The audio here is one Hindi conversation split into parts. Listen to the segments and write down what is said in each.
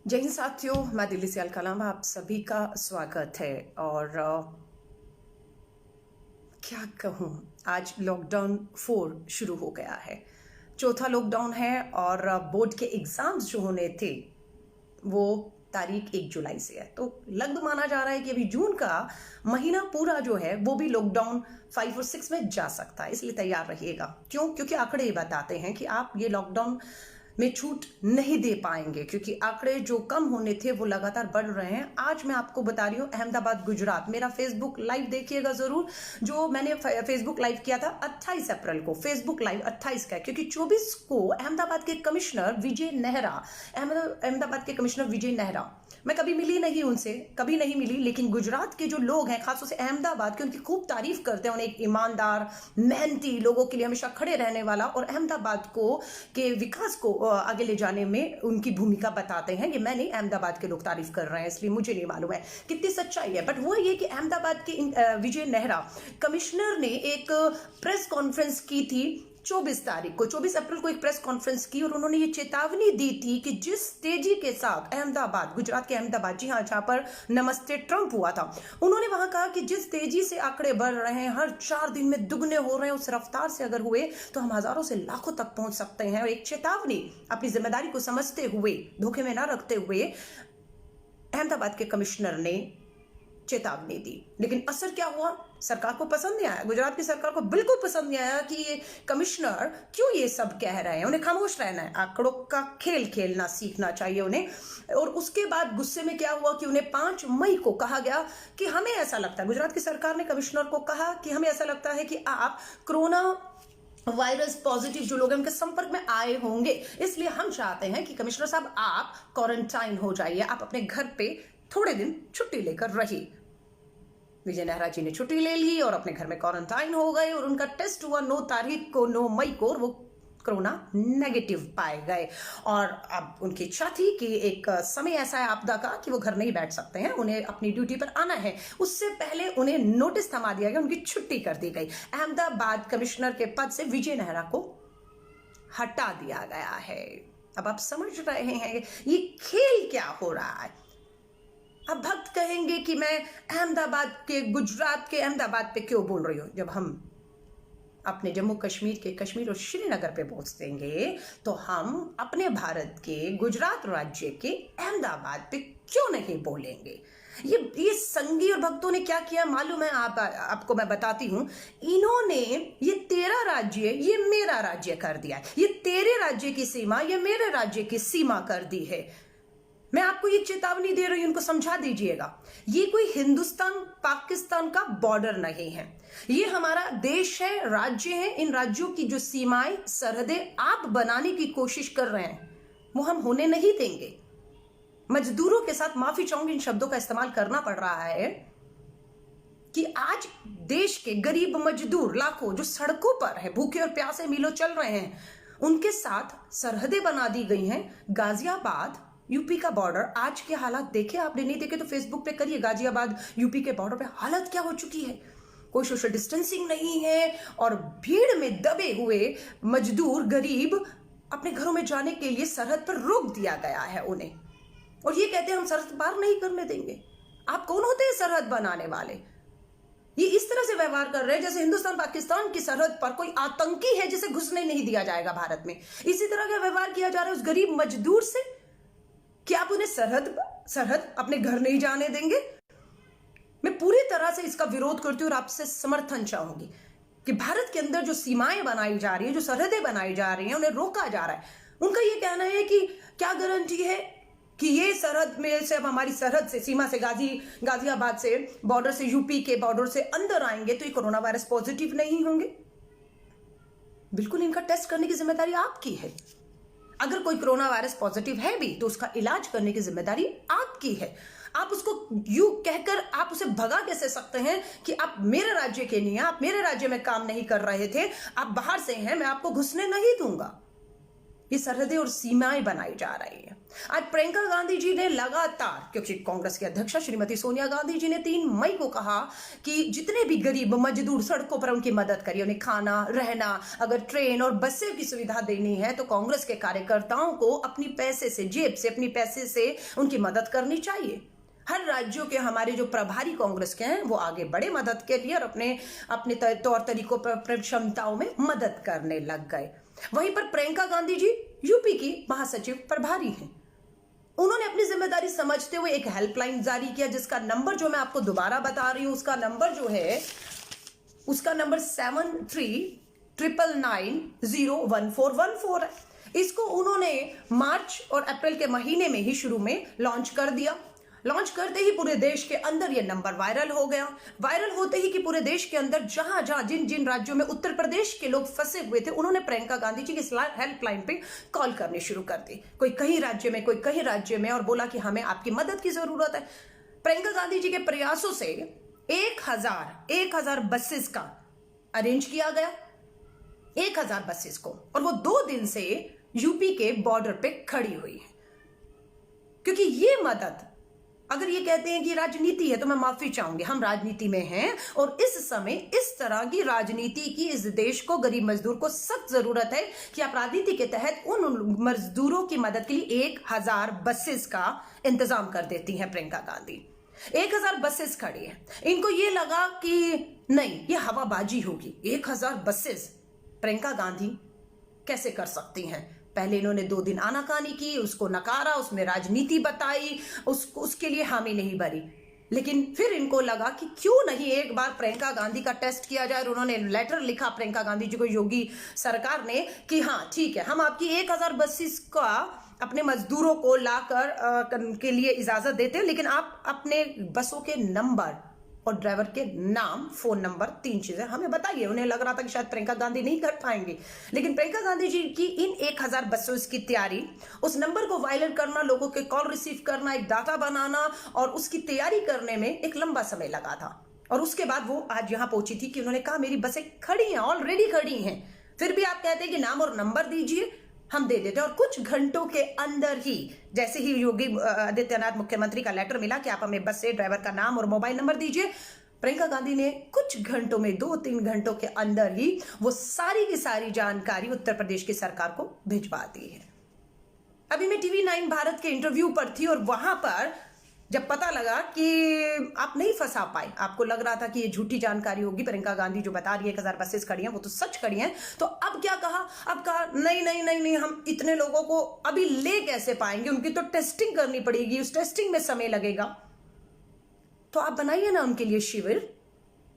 जय हिंद साथियों, मैं दिल्ली से अलकलामा आप सभी का स्वागत है। और क्या कहूँ, आज लॉकडाउन 4 शुरू हो गया है। चौथा लॉकडाउन है और बोर्ड के एग्जाम्स जो होने थे वो तारीख 1 जुलाई से है। तो लगभग माना जा रहा है कि अभी जून का महीना पूरा जो है वो भी लॉकडाउन 5 और 6 में जा सकता है, इसलिए तैयार रहिएगा। क्यों? क्योंकि आंकड़े ये बताते हैं कि आप ये लॉकडाउन में छूट नहीं दे पाएंगे, क्योंकि आंकड़े जो कम होने थे वो लगातार बढ़ रहे हैं। आज मैं आपको बता रही हूँ अहमदाबाद गुजरात। मेरा फेसबुक लाइव देखिएगा जरूर, जो मैंने फेसबुक लाइव किया था 28 अप्रैल को। फेसबुक लाइव 28 का है, क्योंकि 24 को अहमदाबाद के कमिश्नर विजय नेहरा, अहमदाबाद के कमिश्नर विजय नेहरा, मैं कभी मिली नहीं उनसे, कभी नहीं मिली, लेकिन गुजरात के जो लोग हैं, खासतौर से अहमदाबाद के, उनकी खूब तारीफ करते हैं। उन्हें एक ईमानदार, मेहनती, लोगों के लिए हमेशा खड़े रहने वाला और अहमदाबाद को के विकास को आगे ले जाने में उनकी भूमिका बताते हैं। ये मैं नहीं, अहमदाबाद के लोग तारीफ कर रहे हैं, इसलिए मुझे नहीं मालूम है कितनी सच्चाई है। बट वो ये कि अहमदाबाद के विजय नेहरा कमिश्नर ने एक प्रेस कॉन्फ्रेंस की थी 24 अप्रैल को एक प्रेस कॉन्फ्रेंस की, और उन्होंने ये चेतावनी दी थी कि जिस तेजी के साथ अहमदाबाद, गुजरात के अहमदाबाद, जी हाँ, जहां पर नमस्ते ट्रंप हुआ था, उन्होंने वहां कहा कि जिस तेजी से आंकड़े बढ़ रहे हैं, हर 4 दिन में दुगने हो रहे हैं, उस रफ्तार से अगर हुए तो हम हजारों से लाखों तक पहुंच सकते हैं। और एक चेतावनी, अपनी जिम्मेदारी को समझते हुए, धोखे में ना रखते हुए अहमदाबाद के कमिश्नर ने चेतावनी दी। लेकिन असर क्या हुआ? सरकार को पसंद नहीं आया, गुजरात की सरकार को बिल्कुल पसंद नहीं आया कि ये कमिश्नर क्यों ये सब कह रहे हैं। उन्हें खामोश रहना है, आंकड़ों का खेल खेलना सीखना चाहिए उन्हें। और उसके बाद गुस्से में क्या हुआ कि उन्हें 5 मई को कहा गया कि हमें ऐसा लगता है, गुजरात की सरकार ने कमिश्नर को कहा कि हमें ऐसा लगता है कि आप कोरोना वायरस पॉजिटिव जो लोग हैं उनके संपर्क में आए होंगे, इसलिए हम चाहते हैं कि कमिश्नर साहब आप क्वारंटाइन हो जाइए, आप अपने घर पे थोड़े दिन छुट्टी लेकर रहिए। विजय नेहरा जी ने छुट्टी ले ली और अपने घर में क्वारंटाइन हो गए, और उनका टेस्ट हुआ 9 मई को, और वो कोरोना नेगेटिव पाए गए। और अब उनकी इच्छा थी कि एक समय ऐसा है आपदा का कि वो घर नहीं बैठ सकते हैं, उन्हें अपनी ड्यूटी पर आना है। उससे पहले उन्हें नोटिस थमा दिया गया, उनकी छुट्टी कर दी गई। अहमदाबाद कमिश्नर के पद से विजय नेहरा को हटा दिया गया है। अब आप समझ रहे हैं ये खेल क्या हो रहा है। अब भक्त कहेंगे कि मैं अहमदाबाद के, गुजरात के अहमदाबाद पे क्यों बोल रही हूं। जब हम अपने जम्मू कश्मीर के कश्मीर और श्रीनगर पे पहुंच देंगे तो हम अपने भारत के गुजरात राज्य के अहमदाबाद पे क्यों नहीं बोलेंगे। ये संघी और भक्तों ने क्या किया मालूम है आपको मैं बताती हूं। इन्होंने ये तेरा राज्य ये मेरा राज्य कर दिया है, ये तेरे राज्य की सीमा ये मेरे राज्य की सीमा कर दी है। मैं आपको ये चेतावनी दे रही हूं, उनको समझा दीजिएगा। ये कोई हिंदुस्तान पाकिस्तान का बॉर्डर नहीं है, ये हमारा देश है, राज्य है। इन राज्यों की जो सीमाएं, सरहदें आप बनाने की कोशिश कर रहे हैं, वो हम होने नहीं देंगे। मजदूरों के साथ, माफी चाहूंगी इन शब्दों का इस्तेमाल करना पड़ रहा है, कि आज देश के गरीब मजदूर लाखों जो सड़कों पर है, भूखे और प्यासे मीलों चल रहे हैं, उनके साथ सरहदें बना दी गई हैं। गाजियाबाद यूपी का बॉर्डर, आज के हालात देखे आपने, नहीं देखे तो फेसबुक पे करिए, गाजियाबाद यूपी के बॉर्डर पे हालत क्या हो चुकी है। कोई सोशल डिस्टेंसिंग नहीं है, और भीड़ में दबे हुए मजदूर गरीब अपने घरों में जाने के लिए सरहद पर रोक दिया गया है उन्हें, और ये कहते हैं हम सरहद पार नहीं करने देंगे। आप कौन होते हैं सरहद बनाने वाले? ये इस तरह से व्यवहार कर रहे हैं जैसे हिंदुस्तान पाकिस्तान की सरहद पर कोई आतंकी है जिसे घुसने नहीं दिया जाएगा भारत में। इसी तरह का व्यवहार किया जा रहा है उस गरीब मजदूर से कि आप उन्हें सरहद अपने घर नहीं जाने देंगे। मैं पूरी तरह से इसका विरोध करती हूं और आपसे समर्थन चाहूंगी कि भारत के अंदर जो सीमाएं बनाई जा रही है, जो सरहदें बनाई जा रही हैं, उन्हें रोका जा रहा है। उनका ये कहना है कि क्या गारंटी है कि ये सरहद में से, अब हमारी सरहद से, सीमा से, गाजियाबाद से, बॉर्डर से, यूपी के बॉर्डर से अंदर आएंगे तो ये कोरोना वायरस पॉजिटिव नहीं होंगे। बिल्कुल इनका टेस्ट करने की जिम्मेदारी आपकी है। अगर कोई कोरोना वायरस पॉजिटिव है भी तो उसका इलाज करने की जिम्मेदारी आपकी है। आप उसको यू कहकर आप उसे भगा कैसे सकते हैं कि आप मेरे राज्य के नहीं हैं, आप मेरे राज्य में काम नहीं कर रहे थे, आप बाहर से हैं, मैं आपको घुसने नहीं दूंगा। ये सरहदें और सीमाएं बनाई जा रही है। आज प्रियंका गांधी जी ने लगातार, क्योंकि कांग्रेस की अध्यक्षा श्रीमती सोनिया गांधी जी ने 3 मई को कहा कि जितने भी गरीब मजदूर सड़कों पर उनकी मदद करिए, उन्हें खाना, रहना, अगर ट्रेन और बसें की सुविधा देनी है तो कांग्रेस के कार्यकर्ताओं को अपनी पैसे से, जेब से, अपनी पैसे से उनकी मदद करनी चाहिए। हर राज्यों के हमारे जो प्रभारी कांग्रेस के हैं वो आगे बढ़े मदद के लिए और अपने अपने तौर तरीकों पर, क्षमताओं में मदद करने लग गए। वहीं पर प्रियंका गांधी जी यूपी की महासचिव प्रभारी हैं। उन्होंने अपनी जिम्मेदारी समझते हुए एक हेल्पलाइन जारी किया, जिसका नंबर जो मैं आपको दोबारा बता रही हूं, उसका नंबर जो है, उसका नंबर 7399901414 है। इसको उन्होंने मार्च और अप्रैल के महीने में ही शुरू में लॉन्च कर दिया। लॉन्च करते ही पूरे देश के अंदर ये नंबर वायरल हो गया। वायरल होते ही कि पूरे देश के अंदर जहां जहां जिन जिन राज्यों में उत्तर प्रदेश के लोग फंसे हुए थे, उन्होंने प्रियंका गांधी जी की हेल्पलाइन पे कॉल करनी शुरू कर दी। कोई कहीं राज्य में, कोई कहीं राज्य में, और बोला कि हमें आपकी मदद की जरूरत है। प्रियंका गांधी जी के प्रयासों से 1000 बसेस का अरेंज किया गया, 1000 बसेस को, और वो 2 दिन से यूपी के बॉर्डर पे खड़ी हुई है। क्योंकि ये मदद, अगर ये कहते हैं कि राजनीति है तो मैं माफी चाहूंगी, हम राजनीति में हैं और इस समय इस तरह की राजनीति की इस देश को, गरीब मजदूर को सख्त जरूरत है कि आप राजनीति के तहत उन मजदूरों की मदद के लिए 1000 बसेस का इंतजाम कर देती हैं प्रियंका गांधी। 1000 बसेस खड़ी है। इनको ये लगा कि नहीं, ये हवाबाजी होगी, 1000 बसेस प्रियंका गांधी कैसे कर सकती हैं। पहले इन्होंने 2 दिन आनाकानी की, उसको नकारा, उसमें राजनीति बताई, उसके लिए हामी नहीं भरी। लेकिन फिर इनको लगा कि क्यों नहीं एक बार प्रियंका गांधी का टेस्ट किया जाए। और उन्होंने लेटर लिखा प्रियंका गांधी जी को, योगी सरकार ने, कि हाँ ठीक है, हम आपकी 1000 बसेस का अपने मजदूरों को लाकर के लिए इजाजत देते हैं, लेकिन आप अपने बसों के नंबर और ड्राइवर के नाम, फोन नंबर, 3 चीजें हमें बताइए। उन्हें लग रहा था कि शायद प्रियंका गांधी नहीं कर पाएंगी, लेकिन प्रियंका गांधी जी की इन 1000 बसों की तैयारी, उस नंबर को वायरल करना, लोगों के कॉल रिसीव करना, एक डाटा बनाना और उसकी तैयारी करने में एक लंबा समय लगा था। और उसके बाद वो आज यहां पहुंची थी कि उन्होंने कहा मेरी बसें खड़ी हैं, ऑलरेडी खड़ी हैं, फिर भी आप कहते हैं कि नाम और नंबर दीजिए, हम दे देते हैं। और कुछ घंटों के अंदर ही, जैसे ही योगी आदित्यनाथ मुख्यमंत्री का लेटर मिला कि आप हमें बस से ड्राइवर का नाम और मोबाइल नंबर दीजिए, प्रियंका गांधी ने कुछ घंटों में, 2-3 घंटों के अंदर ही वो सारी की सारी जानकारी उत्तर प्रदेश की सरकार को भिजवा दी है। अभी मैं टीवी 9 भारत के इंटरव्यू पर थी और वहां पर जब पता लगा कि आप नहीं फंसा पाए, आपको लग रहा था कि ये झूठी जानकारी होगी, प्रियंका गांधी जो बता रही है 1000 बसेस खड़ी हैं वो तो सच खड़ी हैं, तो अब क्या कहा, अब कहा नहीं नहीं नहीं नहीं, हम इतने लोगों को अभी ले कैसे पाएंगे, उनकी तो टेस्टिंग करनी पड़ेगी, उस टेस्टिंग में समय लगेगा। तो आप बनाइए ना उनके लिए शिविर,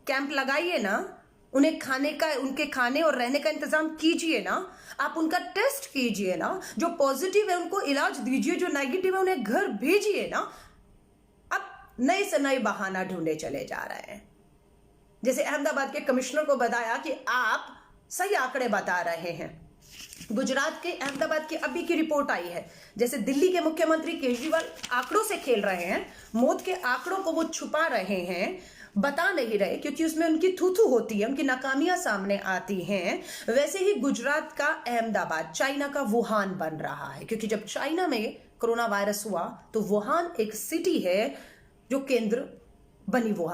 कैंप लगाइए ना, उन्हें खाने का, उनके खाने और रहने का इंतजाम कीजिए ना, आप उनका टेस्ट कीजिए ना, जो पॉजिटिव है उनको इलाज दीजिए, जो नेगेटिव है उन्हें घर भेजिए ना। नए से नए बहाना ढूंढे चले जा रहे हैं। जैसे अहमदाबाद के कमिश्नर को बताया कि आप सही आंकड़े बता रहे हैं। गुजरात के अहमदाबाद की अभी की रिपोर्ट आई है, जैसे दिल्ली के मुख्यमंत्री केजरीवाल आंकड़ों से खेल रहे हैं, मौत के आंकड़ों को वो छुपा रहे हैं, बता नहीं रहे, क्योंकि उसमें उनकी थू-थू होती है, उनकी नाकामियां सामने आती हैं। वैसे ही गुजरात का अहमदाबाद चाइना का वुहान बन रहा है, क्योंकि जब चाइना में कोरोना वायरस हुआ तो वुहान एक सिटी है जो केंद्र बनी वो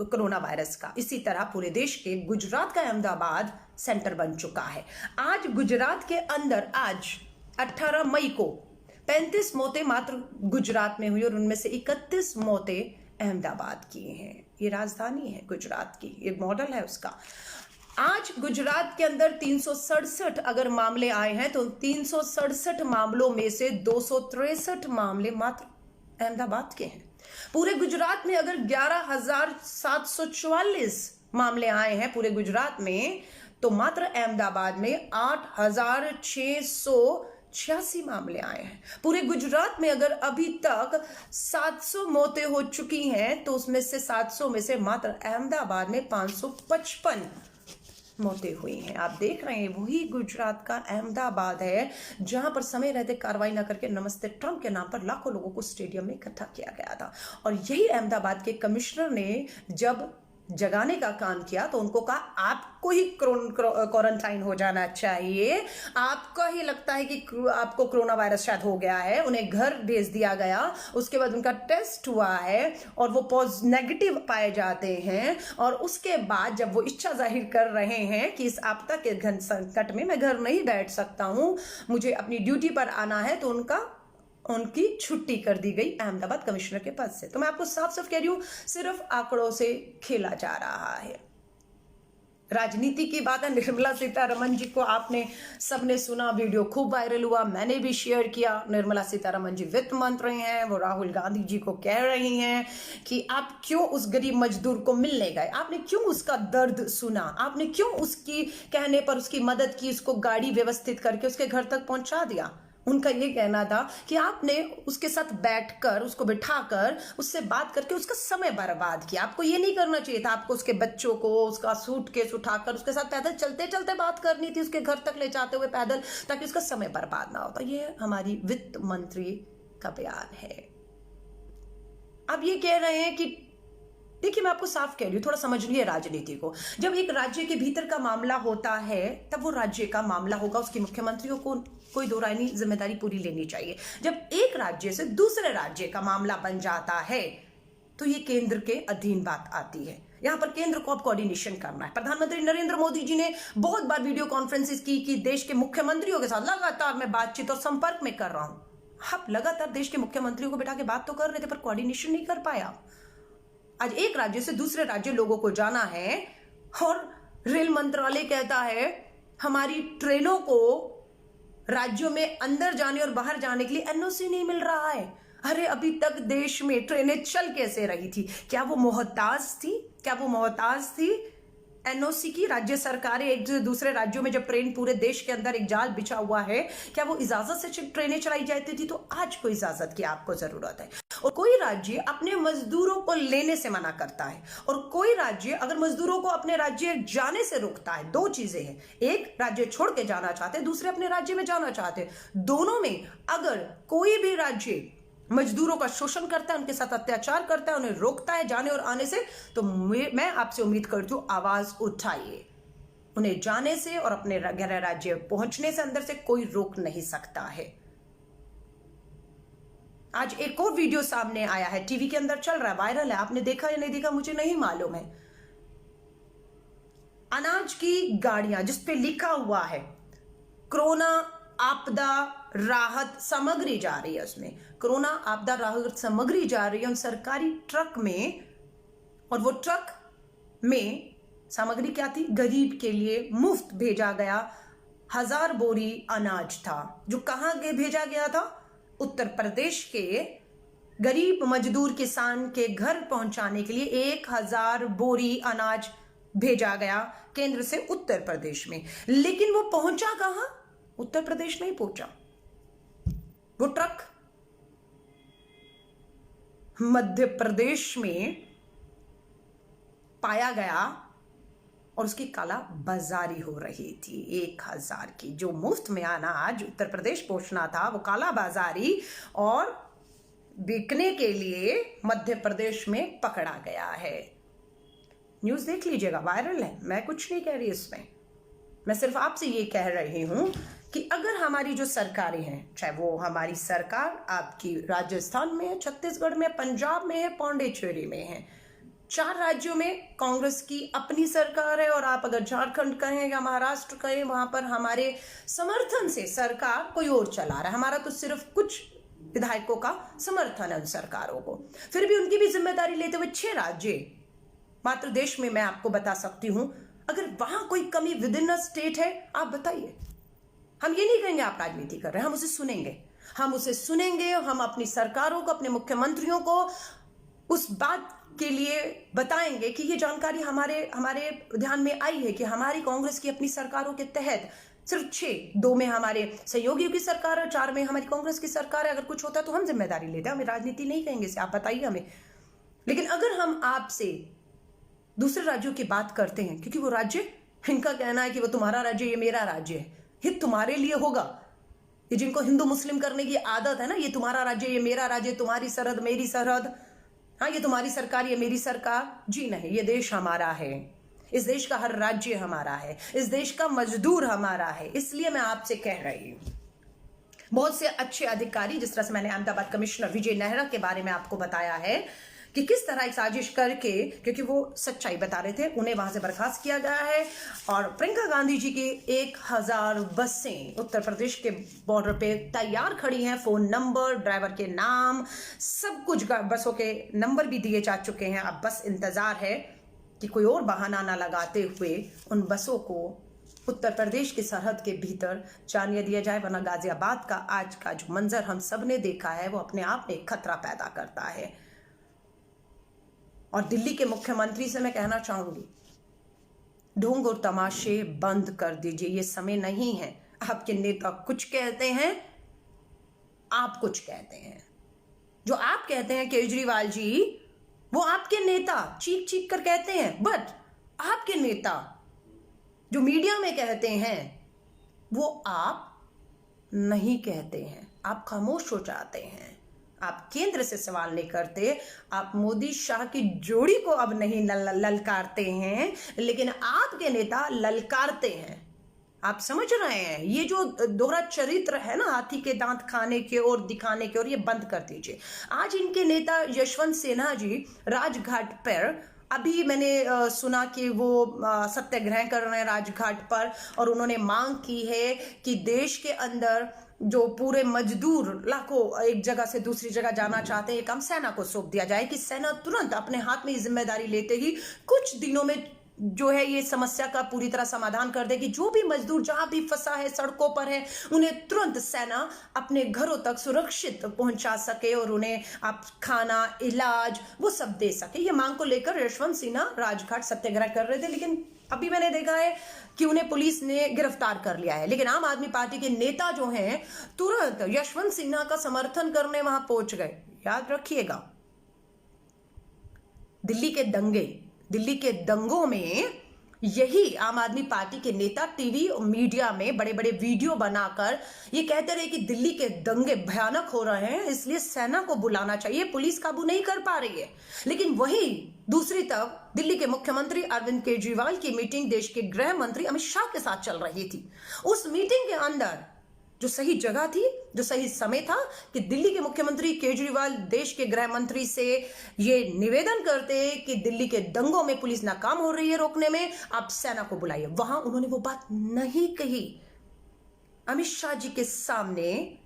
कोरोना वायरस का। इसी तरह पूरे देश के गुजरात का अहमदाबाद सेंटर बन चुका है। आज गुजरात के अंदर, आज 18 मई को 35 मौतें मात्र गुजरात में हुई और उनमें से 31 मौतें अहमदाबाद की हैं। ये राजधानी है गुजरात की, ये मॉडल है उसका। आज गुजरात के अंदर 367 अगर मामले आए हैं तो 367 मामलों में से 263 मामले मात्र अहमदाबाद के हैं। पूरे गुजरात में अगर 11,744 मामले आए हैं पूरे गुजरात में, तो मात्र अहमदाबाद में 8,686 मामले आए हैं। पूरे गुजरात में अगर अभी तक 700 मौतें हो चुकी हैं तो उसमें से 700 में से मात्र अहमदाबाद में 555 मौतें हुई हैं। आप देख रहे हैं वही गुजरात का अहमदाबाद है जहां पर समय रहते कार्रवाई न करके नमस्ते ट्रंप के नाम पर लाखों लोगों को स्टेडियम में इकट्ठा किया गया था। और यही अहमदाबाद के कमिश्नर ने जब जगाने का काम किया तो उनको कहा आपको ही क्वारंटाइन हो जाना चाहिए, आपको ही लगता है कि आपको कोरोना वायरस शायद हो गया है, उन्हें घर भेज दिया गया। उसके बाद उनका टेस्ट हुआ है और वो नेगेटिव पाए जाते हैं, और उसके बाद जब वो इच्छा जाहिर कर रहे हैं कि इस आपदा के घन संकट में मैं घर नहीं बैठ सकता हूं, मुझे अपनी ड्यूटी पर आना है, तो उनकी छुट्टी कर दी गई अहमदाबाद कमिश्नर के पद से। तो मैं आपको साफ साफ कह रही हूं, सिर्फ आंकड़ों से खेला जा रहा है। राजनीति की बात है, निर्मला सीतारमण जी को आपने सबने सुना, वीडियो खूब वायरल हुआ, मैंने भी शेयर किया। निर्मला सीतारमण जी वित्त मंत्री हैं, वो राहुल गांधी जी को कह रही हैं कि आप क्यों उस गरीब मजदूर को मिलने गए, आपने क्यों उसका दर्द सुना, आपने क्यों उसकी कहने पर उसकी मदद की, उसको गाड़ी व्यवस्थित करके उसके घर तक पहुंचा दिया। उनका ये कहना था कि आपने उसके साथ बैठकर, उसको बिठाकर, उससे बात करके उसका समय बर्बाद किया। आपको ये नहीं करना चाहिए था, आपको उसके बच्चों को उसका सूटकेस उठाकर उसके साथ पैदल चलते चलते बात करनी थी, उसके घर तक ले जाते हुए पैदल, ताकि उसका समय बर्बाद ना होता। ये हमारी वित्त मंत्री का बयान है। अब ये कह रहे हैं कि देखिए, मैं आपको साफ कह रही हूं, थोड़ा समझिए राजनीति को। जब एक राज्य के भीतर का मामला होता है तब वो राज्य का मामला होगा, उसके मुख्यमंत्रियों को कोई दो राय नहीं, जिम्मेदारी पूरी लेनी चाहिए। जब एक राज्य से दूसरे राज्य का मामला बन जाता है तो ये केंद्र के अधीन बात आती है। यहां पर केंद्र को अब कोऑर्डिनेशन करना है। प्रधानमंत्री नरेंद्र मोदी जी ने बहुत बार वीडियो कॉन्फ्रेंसेस की कि देश के मुख्यमंत्रियों के साथ लगातार मैं बातचीत और संपर्क में कर रहा हूं। आप लगातार देश के मुख्यमंत्रियों को बिठा के बात तो कर रहे थे, पर कोऑर्डिनेशन नहीं कर पाया। आज एक राज्य से दूसरे राज्य लोगों को जाना है और रेल मंत्रालय कहता है हमारी ट्रेनों को राज्यों में अंदर जाने और बाहर जाने के लिए एनओसी नहीं मिल रहा है। अरे अभी तक देश में ट्रेनें चल कैसे रही थी? क्या वो मोहताज थी एनओसी की? राज्य सरकारें एक दूसरे राज्यों में जब ट्रेन, पूरे देश के अंदर एक जाल बिछा हुआ है, क्या वो इजाजत से ट्रेनें चलाई जाती थी? तो आज कोई इजाजत की आपको जरूरत है। और कोई राज्य अपने मजदूरों को लेने से मना करता है, और कोई राज्य अगर मजदूरों को अपने राज्य जाने से रोकता है। दो चीजें हैं, एक राज्य छोड़ के जाना चाहते, दूसरे अपने राज्य में जाना चाहते। दोनों में अगर कोई भी राज्य मजदूरों का शोषण करता है, उनके साथ अत्याचार करता है, उन्हें रोकता है जाने और आने से, तो मैं आपसे उम्मीद करती हूं आवाज उठाइए। उन्हें जाने से और अपने गृह राज्य पहुंचने से अंदर से कोई रोक नहीं सकता है। आज एक और वीडियो सामने आया है, टीवी के अंदर चल रहा है, वायरल है, आपने देखा या नहीं देखा मुझे नहीं मालूम है। अनाज की गाड़ियां जिसपे लिखा हुआ है कोरोना आपदा राहत सामग्री जा रही है, उसमें कोरोना आपदा राहत सामग्री जा रही है उन सरकारी ट्रक में, और वो ट्रक में सामग्री क्या थी? गरीब के लिए मुफ्त भेजा गया 1000 बोरी अनाज था। जो कहां भेजा गया था? उत्तर प्रदेश के गरीब मजदूर किसान के घर पहुंचाने के लिए 1000 बोरी अनाज भेजा गया केंद्र से उत्तर प्रदेश में। लेकिन वो पहुंचा कहां? उत्तर प्रदेश नहीं पहुंचा। वो ट्रक मध्य प्रदेश में पाया गया और उसकी काला बाजारी हो रही थी। 1000 की जो मुफ्त में अनाज उत्तर प्रदेश पहुंचना था, वो काला बाजारी और बिकने के लिए मध्य प्रदेश में पकड़ा गया है। न्यूज देख लीजिएगा, वायरल है, मैं कुछ नहीं कह रही इसमें। मैं सिर्फ आपसे ये कह रही हूं कि अगर हमारी जो सरकारें हैं, चाहे वो हमारी सरकार आपकी राजस्थान में है, छत्तीसगढ़ में, पंजाब में है, पौंडीचेरी में है, 4 राज्यों में कांग्रेस की अपनी सरकार है, और आप अगर झारखंड कहें या महाराष्ट्र कहें, वहां पर हमारे समर्थन से सरकार कोई और चला रहा है। हमारा तो सिर्फ कुछ विधायकों का समर्थन है उन सरकारों को। फिर भी उनकी भी जिम्मेदारी लेते हुए 6 राज्य मात्र देश में मैं आपको बता सकती हूं। अगर वहां कोई कमी विद इन अ स्टेट है, आप बताइए। हम ये नहीं कहेंगे आप राजनीति कर रहे हैं, हम उसे सुनेंगे, हम अपनी सरकारों को, अपने मुख्यमंत्रियों को उस बात के लिए बताएंगे कि ये जानकारी हमारे ध्यान में आई है कि हमारी कांग्रेस की अपनी सरकारों के तहत सिर्फ 2 में हमारे सहयोगियों की सरकार है, 4 में हमारी कांग्रेस की सरकार है। अगर कुछ होता है तो हम जिम्मेदारी लेते हैं, हमें राजनीति नहीं कहेंगे इसे, आप बताइए हमें। लेकिन अगर हम आपसे दूसरे राज्यों की बात करते हैं, क्योंकि वो राज्य, इनका कहना है कि वो तुम्हारा राज्य, ये मेरा राज्य है, ये तुम्हारे लिए होगा। ये जिनको हिंदू मुस्लिम करने की आदत है ना, ये तुम्हारा राज्य, ये मेरा राज्य, तुम्हारी सरहद मेरी सरहद, हाँ, ये तुम्हारी सरकार, ये मेरी सरकार, जी नहीं, ये देश हमारा है, इस देश का हर राज्य हमारा है, इस देश का मजदूर हमारा है। इसलिए मैं आपसे कह रही हूं, बहुत से अच्छे अधिकारी, जिस तरह से मैंने अहमदाबाद कमिश्नर विजय नेहरा के बारे में आपको बताया है कि किस तरह एक साजिश करके, क्योंकि वो सच्चाई बता रहे थे, उन्हें वहां से बर्खास्त किया गया है। और प्रियंका गांधी जी की 1000 बसें उत्तर प्रदेश के बॉर्डर पे तैयार खड़ी हैं, फोन नंबर, ड्राइवर के नाम, सब कुछ, बसों के नंबर भी दिए जा चुके हैं। अब बस इंतजार है कि कोई और बहाना ना लगाते हुए उन बसों को उत्तर प्रदेश की सरहद के भीतर जाने दिया जाए, वरना गाजियाबाद का आज का जो मंजर हम सब ने देखा है वो अपने आप में खतरा पैदा करता है। और दिल्ली के मुख्यमंत्री से मैं कहना चाहूंगी, ढोंग और तमाशे बंद कर दीजिए, ये समय नहीं है। आपके नेता कुछ कहते हैं, आप कुछ कहते हैं। जो आप कहते हैं केजरीवाल जी, वो आपके नेता चीख चीख कर कहते हैं, बट आपके नेता जो मीडिया में कहते हैं वो आप नहीं कहते हैं, आप खामोश हो जाते हैं। आप केंद्र से सवाल नहीं करते, आप मोदी शाह की जोड़ी को अब नहीं ललकारते हैं, लेकिन आपके नेता ललकारते हैं। आप समझ रहे हैं, ये जो दोहरा चरित्र है ना, हाथी के दांत खाने के और दिखाने के, और ये बंद कर दीजिए। आज इनके नेता यशवंत सिन्हा जी राजघाट पर, अभी मैंने सुना कि वो सत्याग्रह कर रहे हैं राजघाट पर, और उन्होंने मांग की है कि देश के अंदर जो पूरे मजदूर लाखों एक जगह से दूसरी जगह जाना चाहते हैं, ये काम सेना को सौंप दिया जाए कि सेना तुरंत अपने हाथ में जिम्मेदारी लेते ही कुछ दिनों में जो है ये समस्या का पूरी तरह समाधान कर देगी। जो भी मजदूर जहां भी फंसा है, सड़कों पर है, उन्हें तुरंत सेना अपने घरों तक सुरक्षित पहुंचा सके और उन्हें आप खाना, इलाज वो सब दे सके। ये मांग को लेकर यशवंत सिन्हा राजघाट सत्याग्रह कर रहे थे, लेकिन अभी मैंने देखा है कि उन्हें पुलिस ने गिरफ्तार कर लिया है। लेकिन आम आदमी पार्टी के नेता जो हैं तुरंत यशवंत सिन्हा का समर्थन करने वहां पहुंच गए। याद रखिएगा, दिल्ली के दंगों में यही आम आदमी पार्टी के नेता टीवी और मीडिया में बड़े बड़े वीडियो बनाकर ये कहते रहे कि दिल्ली के दंगे भयानक हो रहे हैं, इसलिए सेना को बुलाना चाहिए, पुलिस काबू नहीं कर पा रही है। लेकिन वही दूसरी तरफ दिल्ली के मुख्यमंत्री अरविंद केजरीवाल की मीटिंग देश के गृह मंत्री अमित शाह के साथ चल रही थी। उस मीटिंग के अंदर जो सही जगह थी, जो सही समय था कि दिल्ली के मुख्यमंत्री केजरीवाल देश के गृह मंत्री से ये निवेदन करते कि दिल्ली के दंगों में पुलिस नाकाम हो रही है रोकने में, आप सेना को बुलाइए। वहां उन्होंने वो बात नहीं कही। अमित शाह जी के सामने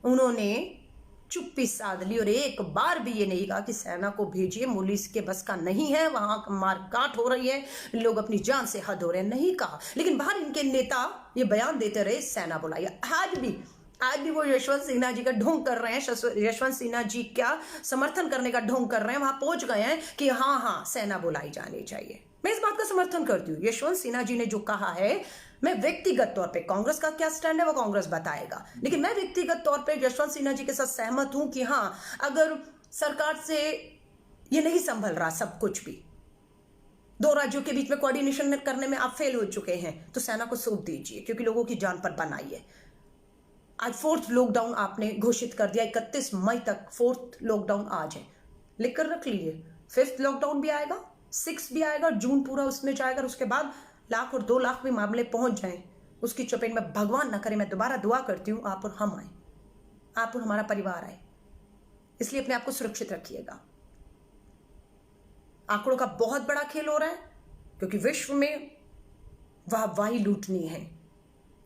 उन्होंने चुप्पी साध ली और एक बार भी ये नहीं कहा कि सेना को भेजिए, पुलिस के बस का नहीं है, वहां मारकाट हो रही है, लोग अपनी जान से हद हो रहे हैं, नहीं कहा। लेकिन बाहर इनके नेता ये बयान देते रहे सेना बुलाइए। आज भी वो यशवंत सिन्हा जी का ढोंग कर रहे हैं, यशवंत सिन्हा जी का समर्थन करने का ढोंग कर रहे हैं, वहां पहुंच गए हैं कि हाँ सेना बुलाई जानी चाहिए। मैं इस बात का समर्थन करती हूँ। यशवंत सिन्हा जी ने जो कहा है, मैं व्यक्तिगत तौर पे, कांग्रेस का क्या स्टैंड है वो कांग्रेस बताएगा, लेकिन मैं व्यक्तिगत तौर पे यशवंत सिन्हा जी के साथ सहमत हूं कि हाँ, अगर सरकार से ये नहीं संभल रहा सब कुछ भी, दो राज्यों के बीच में कोऑर्डिनेशन करने में आप फेल हो चुके हैं, तो सेना को सौंप दीजिए, क्योंकि लोगों की जान पर बनाई है। आज 4th लॉकडाउन आपने घोषित कर दिया, 31 मई तक 4th लॉकडाउन आज है, लिखकर रख लीजिए। 5th लॉकडाउन भी आएगा, 6 भी आएगा, जून पूरा उसमें जाएगा, और उसके बाद 1 लाख और 2 लाख भी मामले पहुंच जाएं, उसकी चपेट में भगवान ना करे। मैं दोबारा दुआ करती हूं आप और हम आए, आप और हमारा परिवार आए, इसलिए अपने आप को सुरक्षित रखिएगा। आंकड़ों का बहुत बड़ा खेल हो रहा है, क्योंकि विश्व में वाहवाही लूटनी है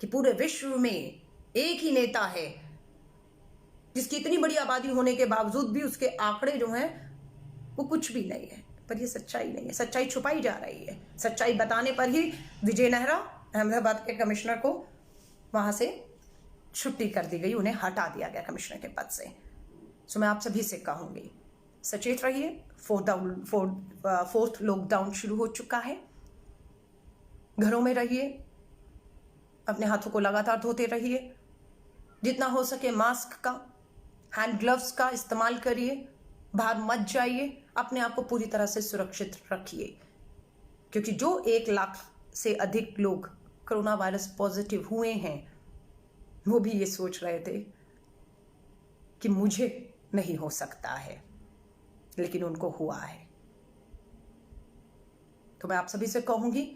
कि पूरे विश्व में एक ही नेता है जिसकी इतनी बड़ी आबादी होने के बावजूद भी उसके आंकड़े जो हैं वो कुछ भी नहीं है। पर ये सच्चाई नहीं है, सच्चाई छुपाई जा रही है। सच्चाई बताने पर ही विजय नेहरा, अहमदाबाद के कमिश्नर, को वहां से छुट्टी कर दी गई, उन्हें हटा दिया गया कमिश्नर के पद से। सो मैं आप सभी से कहूंगी, सचेत रहिए। 4th लॉकडाउन शुरू हो चुका है, घरों में रहिए, अपने हाथों को लगातार धोते रहिए, जितना हो सके मास्क का, हैंड ग्लव्स का इस्तेमाल करिए, बाहर मत जाइए, अपने आप को पूरी तरह से सुरक्षित रखिए, क्योंकि जो 1 लाख से अधिक लोग कोरोना वायरस पॉजिटिव हुए हैं वो भी ये सोच रहे थे कि मुझे नहीं हो सकता है, लेकिन उनको हुआ है। तो मैं आप सभी से कहूंगी,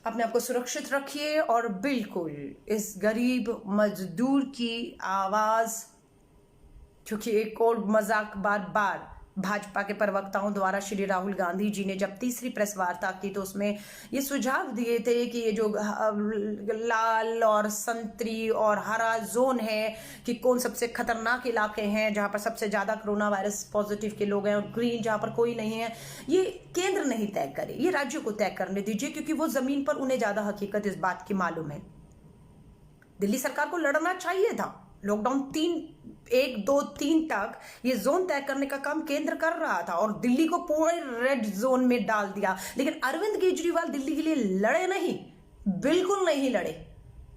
अपने आप को सुरक्षित रखिए और बिल्कुल इस गरीब मजदूर की आवाज, क्योंकि एक और मजाक बार बार भाजपा के प्रवक्ताओं द्वारा श्री राहुल गांधी जी ने जब तीसरी प्रेस वार्ता की तो उसमें ये सुझाव दिए थे कि ये जो लाल और संतरी और हरा जोन है कि कौन सबसे खतरनाक इलाके हैं जहां पर सबसे ज्यादा कोरोना वायरस पॉजिटिव के लोग हैं, और ग्रीन जहां पर कोई नहीं है, ये केंद्र नहीं तय करे, ये राज्यों को तय करने दीजिए, क्योंकि वो जमीन पर उन्हें ज्यादा हकीकत इस बात की मालूम है। दिल्ली सरकार को लड़ना चाहिए था। लॉकडाउन 1, 2, 3 तक ये जोन तय करने का काम केंद्र कर रहा था और दिल्ली को पूरे रेड जोन में डाल दिया। लेकिन अरविंद केजरीवाल दिल्ली के लिए लड़े नहीं, बिल्कुल नहीं लड़े।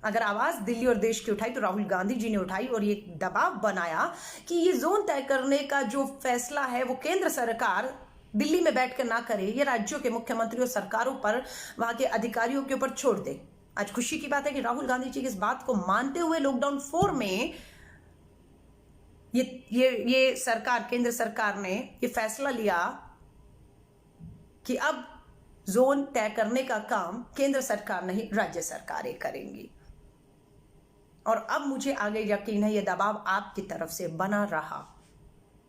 अगर आवाज दिल्ली और देश की उठाई तो राहुल गांधी जी ने उठाई और ये दबाव बनाया कि ये जोन तय करने का जो फैसला है वो केंद्र सरकार दिल्ली में बैठकर ना करे, ये राज्यों के मुख्यमंत्रियों, सरकारों पर, वहां के अधिकारियों के ऊपर छोड़ दे। आज खुशी की बात है कि राहुल गांधी जी की इस बात को मानते हुए लॉकडाउन 4 में ये सरकार, केंद्र सरकार ने ये फैसला लिया कि अब जोन तय करने का काम केंद्र सरकार नहीं, राज्य सरकारें करेंगी। और अब मुझे आगे यकीन है ये दबाव आपकी तरफ से बना रहा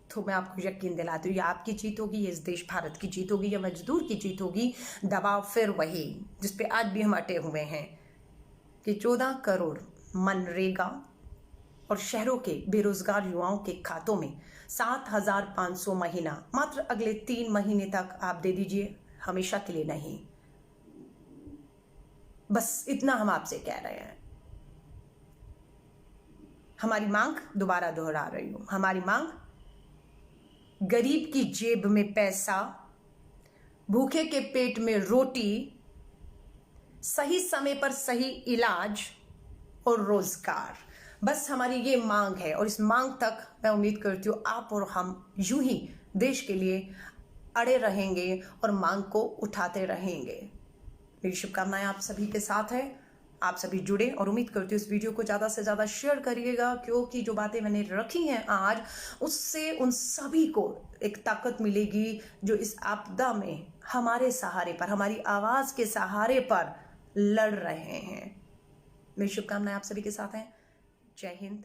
तो मैं आपको यकीन दिलाती हूँ ये आपकी जीत होगी, ये इस देश भारत की जीत होगी, ये मजदूर की जीत होगी। दबाव फिर वही जिसपे आज भी हम अटे हुए हैं कि 14 करोड़ मनरेगा और शहरों के बेरोजगार युवाओं के खातों में 7,500 महीना मात्र अगले 3 महीने तक आप दे दीजिए, हमेशा के लिए नहीं। बस इतना हम आपसे कह रहे हैं। हमारी मांग, दोबारा दोहरा रही हूं, हमारी मांग गरीब की जेब में पैसा, भूखे के पेट में रोटी, सही समय पर सही इलाज और रोजगार, बस हमारी ये मांग है। और इस मांग तक मैं उम्मीद करती हूँ आप और हम यूं ही देश के लिए अड़े रहेंगे और मांग को उठाते रहेंगे। मेरी शुभकामनाएं आप सभी के साथ है, आप सभी जुड़े, और उम्मीद करती हूँ इस वीडियो को ज़्यादा से ज़्यादा शेयर करिएगा, क्योंकि जो बातें मैंने रखी हैं आज, उससे उन सभी को एक ताकत मिलेगी जो इस आपदा में हमारे सहारे पर, हमारी आवाज़ के सहारे पर लड़ रहे हैं। मेरी शुभकामनाएं आप सभी के साथ हैं। जय हिंद।